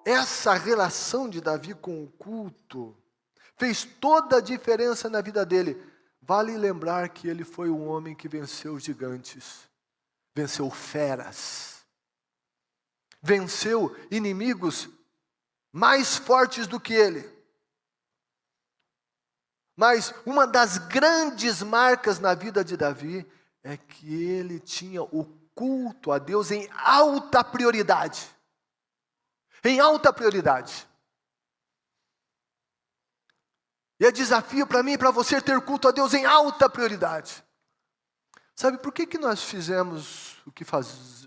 essa relação de Davi com o culto fez toda a diferença na vida dele. Vale lembrar que ele foi um homem que venceu gigantes, venceu feras, venceu inimigos mais fortes do que ele. Mas uma das grandes marcas na vida de Davi é que ele tinha o culto a Deus em alta prioridade. Em alta prioridade. E é desafio para mim e para você ter culto a Deus em alta prioridade. Sabe por que nós fizemos o que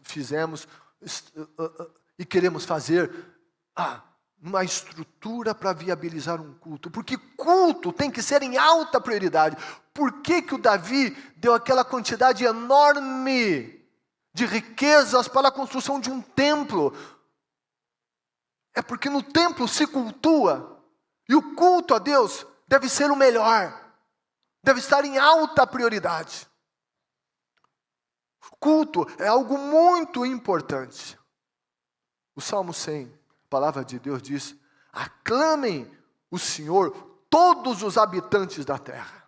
fizemos e queremos fazer uma estrutura para viabilizar um culto? Porque culto tem que ser em alta prioridade. Por que o Davi deu aquela quantidade enorme de riquezas para a construção de um templo? É porque no templo se cultua, e o culto a Deus deve ser o melhor, deve estar em alta prioridade. O culto é algo muito importante. O Salmo 100, a palavra de Deus diz: aclamem o Senhor todos os habitantes da terra.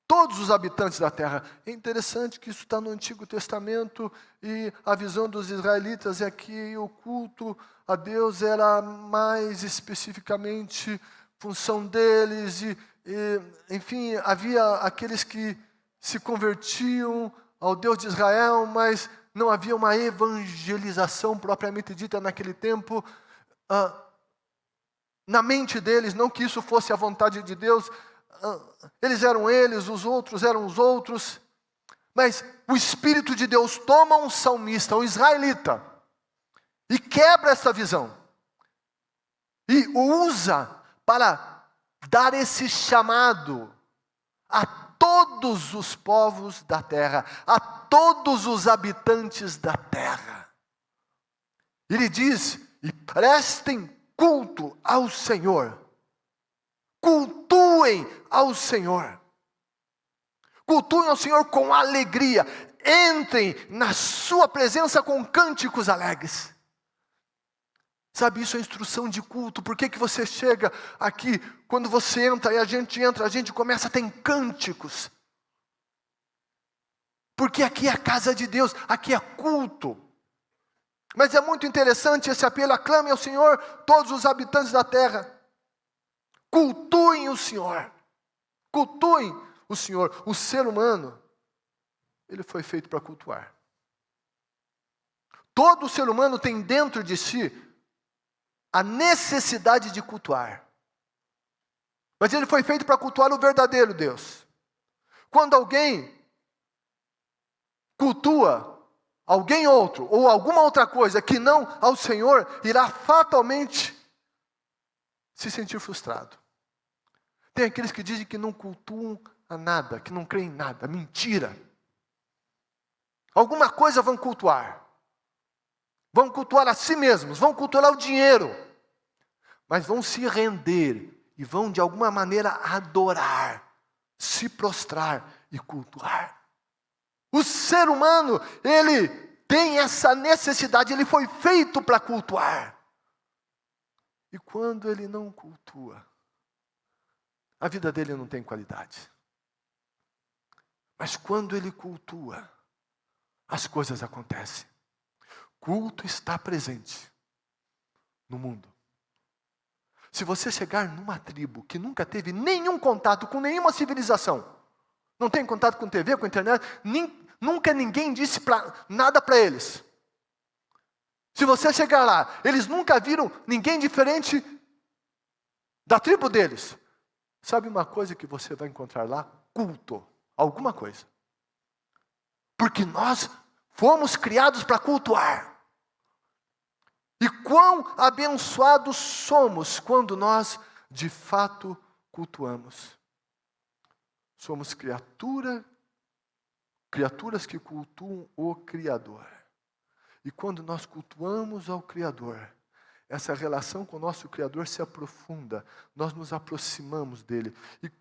Todos os habitantes da terra. É interessante que isso está no Antigo Testamento, e a visão dos israelitas é que o culto a Deus era mais especificamente função deles, enfim, havia aqueles que se convertiam ao Deus de Israel, mas não havia uma evangelização propriamente dita naquele tempo, na mente deles, não que isso fosse a vontade de Deus. Eles eram eles, os outros eram os outros. Mas o Espírito de Deus toma um salmista, um israelita, e quebra essa visão. E o usa para dar esse chamado a todos os povos da terra, a todos os habitantes da terra. Ele diz: e prestem culto ao Senhor. Cultuem ao Senhor. Cultuem ao Senhor com alegria. Entrem na sua presença com cânticos alegres. Sabe, isso é instrução de culto. Por que você chega aqui, quando você entra e a gente começa a ter cânticos? Porque aqui é a casa de Deus, aqui é culto. Mas é muito interessante esse apelo: aclamem ao Senhor todos os habitantes da terra. Cultuem o Senhor. Cultuem o Senhor. O ser humano, ele foi feito para cultuar. Todo ser humano tem dentro de si a necessidade de cultuar. Mas ele foi feito para cultuar o verdadeiro Deus. Quando alguém cultua alguém outro, ou alguma outra coisa que não ao Senhor, irá fatalmente se sentir frustrado. Tem aqueles que dizem que não cultuam a nada, que não creem em nada. Mentira. Alguma coisa vão cultuar. Vão cultuar a si mesmos, vão cultuar o dinheiro. Mas vão se render e vão de alguma maneira adorar, se prostrar e cultuar. O ser humano, ele tem essa necessidade, ele foi feito para cultuar. E quando ele não cultua, a vida dele não tem qualidade. Mas quando ele cultua, as coisas acontecem. Culto está presente no mundo. Se você chegar numa tribo que nunca teve nenhum contato com nenhuma civilização, não tem contato com TV, com internet, nunca ninguém disse nada para eles. Se você chegar lá, eles nunca viram ninguém diferente da tribo deles. Sabe uma coisa que você vai encontrar lá? Culto. Alguma coisa. Porque nós fomos criados para cultuar. E quão abençoados somos quando nós, de fato, cultuamos. Somos criaturas que cultuam o Criador. E quando nós cultuamos ao Criador, essa relação com o nosso Criador se aprofunda, nós nos aproximamos dele. E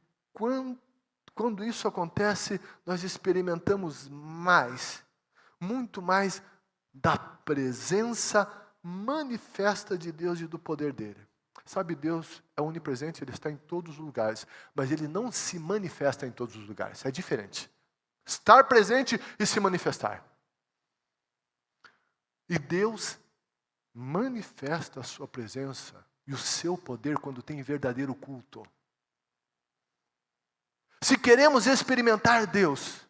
quando isso acontece, nós experimentamos muito mais da presença manifesta de Deus e do poder dele. Sabe, Deus é onipresente, Ele está em todos os lugares, mas Ele não se manifesta em todos os lugares, é diferente. Estar presente e se manifestar. E Deus manifesta a sua presença e o seu poder quando tem verdadeiro culto. Se queremos experimentar Deus,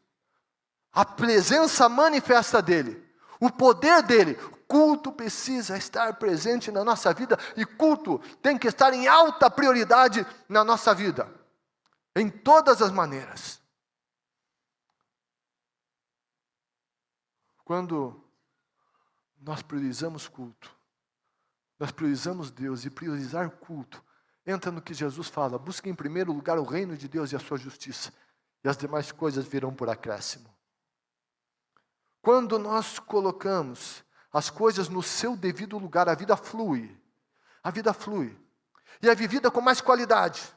a presença manifesta dEle, o poder dEle, culto precisa estar presente na nossa vida e culto tem que estar em alta prioridade na nossa vida, em todas as maneiras. Quando nós priorizamos culto, nós priorizamos Deus, e priorizar culto entra no que Jesus fala: busque em primeiro lugar o reino de Deus e a sua justiça, e as demais coisas virão por acréscimo. Quando nós colocamos as coisas no seu devido lugar, a vida flui, e é vivida com mais qualidade.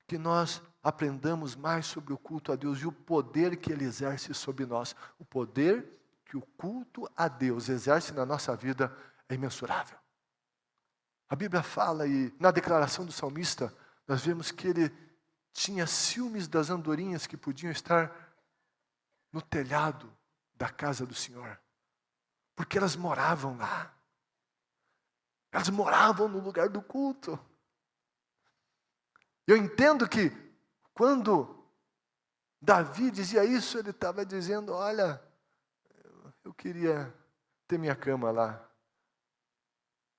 Que nós aprendamos mais sobre o culto a Deus e o poder que Ele exerce sobre nós. O poder que o culto a Deus exerce na nossa vida é imensurável. A Bíblia fala, e na declaração do salmista, nós vemos que ele tinha ciúmes das andorinhas que podiam estar no telhado da casa do Senhor, porque elas moravam lá. Elas moravam no lugar do culto. Eu entendo que quando Davi dizia isso, ele estava dizendo: olha, eu queria ter minha cama lá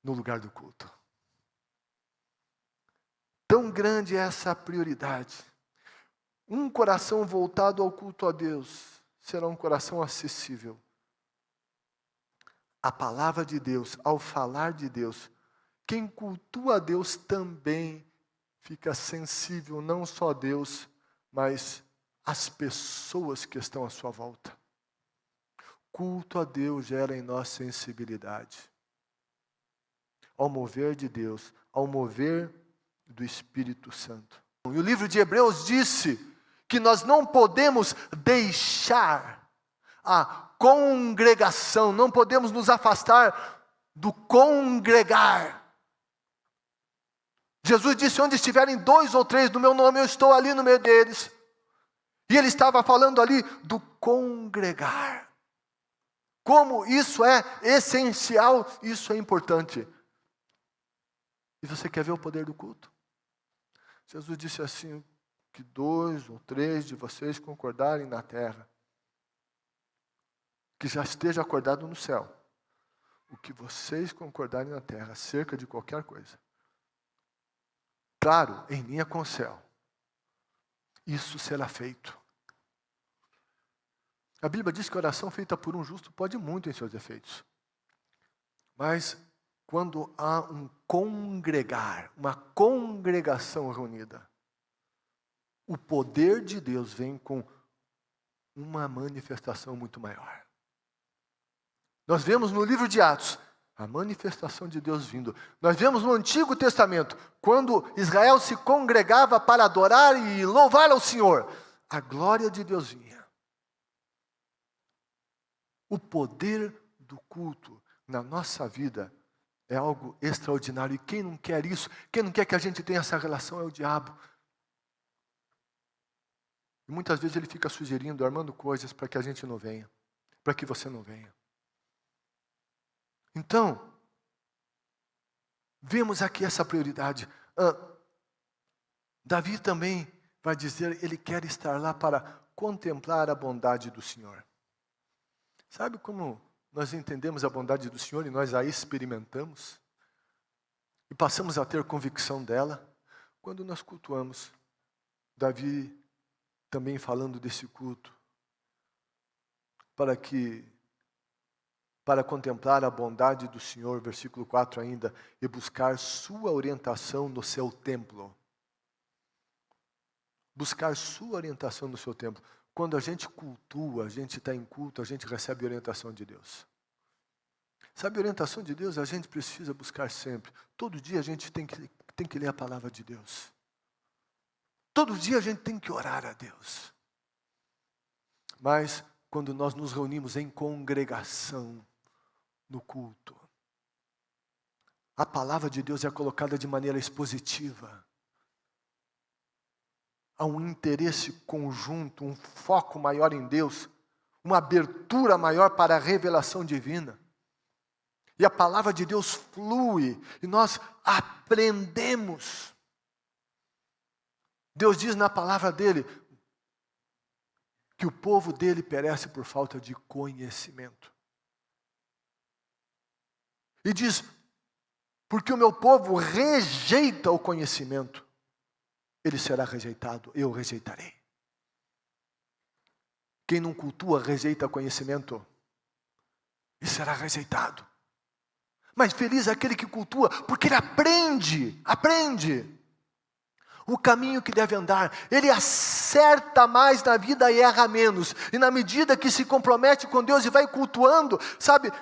no lugar do culto. Tão grande é essa prioridade. Um coração voltado ao culto a Deus será um coração acessível. A palavra de Deus, ao falar de Deus, quem cultua a Deus também fica sensível, não só a Deus, mas às pessoas que estão à sua volta. Culto a Deus gera em nós sensibilidade. Ao mover de Deus, ao mover do Espírito Santo. E o livro de Hebreus disse que nós não podemos deixar a congregação, não podemos nos afastar do congregar. Jesus disse: onde estiverem 2 ou 3 no meu nome, eu estou ali no meio deles. E ele estava falando ali do congregar. Como isso é essencial, isso é importante. E você quer ver o poder do culto? Jesus disse assim: que 2 ou 3 de vocês concordarem na terra, que já esteja acordado no céu. O que vocês concordarem na terra acerca de qualquer coisa, claro, em linha com o céu, isso será feito. A Bíblia diz que a oração feita por um justo pode muito em seus efeitos. Mas quando há um congregar, uma congregação reunida, o poder de Deus vem com uma manifestação muito maior. Nós vemos no livro de Atos a manifestação de Deus vindo. Nós vemos no Antigo Testamento, quando Israel se congregava para adorar e louvar ao Senhor, a glória de Deus vinha. O poder do culto na nossa vida é algo extraordinário. E quem não quer isso, quem não quer que a gente tenha essa relação é o diabo. E muitas vezes ele fica sugerindo, armando coisas para que a gente não venha, para que você não venha. Então, vemos aqui essa prioridade. Davi também vai dizer, ele quer estar lá para contemplar a bondade do Senhor. Sabe como nós entendemos a bondade do Senhor e nós a experimentamos? E passamos a ter convicção dela quando nós cultuamos. Davi também falando desse culto, para contemplar a bondade do Senhor, versículo 4 ainda, e buscar sua orientação no seu templo. Buscar sua orientação no seu templo. Quando a gente cultua, a gente está em culto, a gente recebe orientação de Deus. Sabe, a orientação de Deus a gente precisa buscar sempre. Todo dia a gente tem que ler a palavra de Deus. Todo dia a gente tem que orar a Deus. Mas, quando nós nos reunimos em congregação, no culto. A palavra de Deus é colocada de maneira expositiva. Há um interesse conjunto, um foco maior em Deus, uma abertura maior para a revelação divina. E a palavra de Deus flui, e nós aprendemos. Deus diz na palavra dele que o povo dele perece por falta de conhecimento. E diz, porque o meu povo rejeita o conhecimento, ele será rejeitado, eu o rejeitarei. Quem não cultua, rejeita conhecimento, e será rejeitado. Mas feliz é aquele que cultua, porque ele aprende o caminho que deve andar. Ele acerta mais na vida e erra menos. E na medida que se compromete com Deus e vai cultuando, sabe,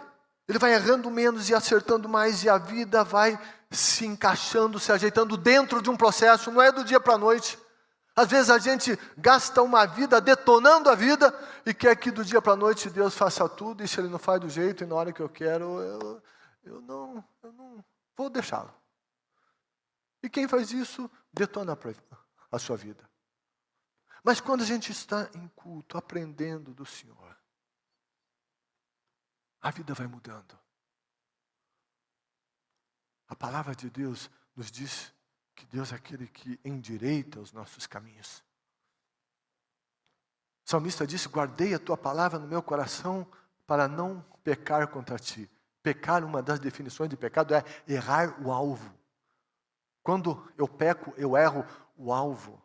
ele vai errando menos e acertando mais, e a vida vai se encaixando, se ajeitando dentro de um processo, não é do dia para a noite. Às vezes a gente gasta uma vida detonando a vida e quer que do dia para a noite Deus faça tudo, e se Ele não faz do jeito e na hora que eu quero, eu não vou deixá-lo. E quem faz isso, detona a sua vida. Mas quando a gente está em culto, aprendendo do Senhor, a vida vai mudando. A palavra de Deus nos diz que Deus é aquele que endireita os nossos caminhos. O salmista disse, guardei a tua palavra no meu coração para não pecar contra ti. Pecar, uma das definições de pecado é errar o alvo. Quando eu peco, eu erro o alvo.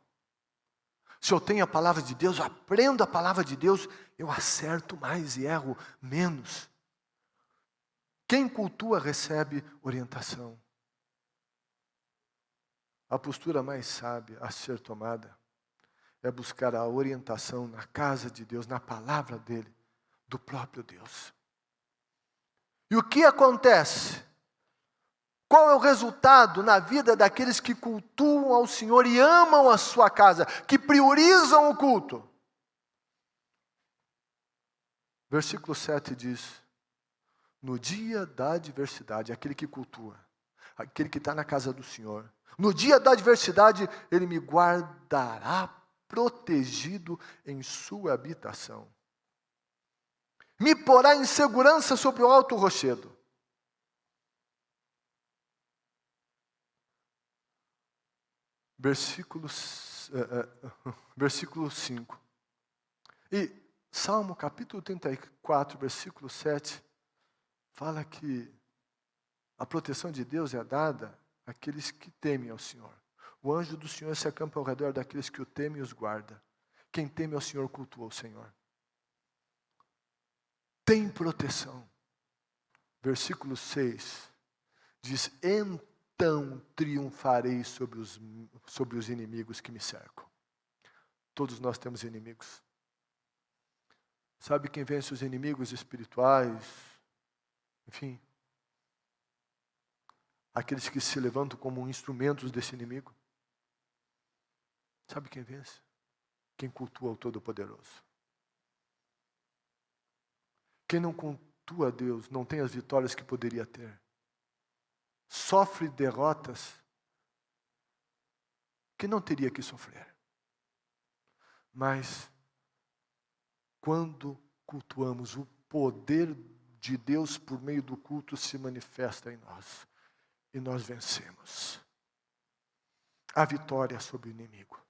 Se eu tenho a palavra de Deus, eu aprendo a palavra de Deus, eu acerto mais e erro menos. Quem cultua recebe orientação. A postura mais sábia a ser tomada é buscar a orientação na casa de Deus, na palavra dele, do próprio Deus. E o que acontece? Qual é o resultado na vida daqueles que cultuam ao Senhor e amam a sua casa, que priorizam o culto? Versículo 7 diz, no dia da adversidade, aquele que cultua, aquele que está na casa do Senhor, no dia da adversidade, Ele me guardará protegido em sua habitação. Me porá em segurança sobre o alto rochedo. Versículo 5. E Salmo capítulo 34, versículo 7, fala que a proteção de Deus é dada àqueles que temem ao Senhor. O anjo do Senhor se acampa ao redor daqueles que o temem e os guarda. Quem teme ao Senhor cultua o Senhor. Tem proteção. Versículo 6 diz, então triunfarei sobre os inimigos que me cercam. Todos nós temos inimigos. Sabe quem vence os inimigos espirituais? Enfim, aqueles que se levantam como instrumentos desse inimigo. Sabe quem vence? Quem cultua o Todo-Poderoso. Quem não cultua a Deus não tem as vitórias que poderia ter. Sofre derrotas que não teria que sofrer. Mas, quando cultuamos, o poder de Deus por meio do culto se manifesta em nós. E nós vencemos. A vitória sobre o inimigo.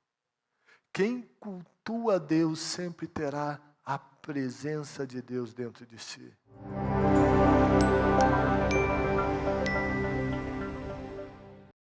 Quem cultua a Deus sempre terá a presença de Deus dentro de si.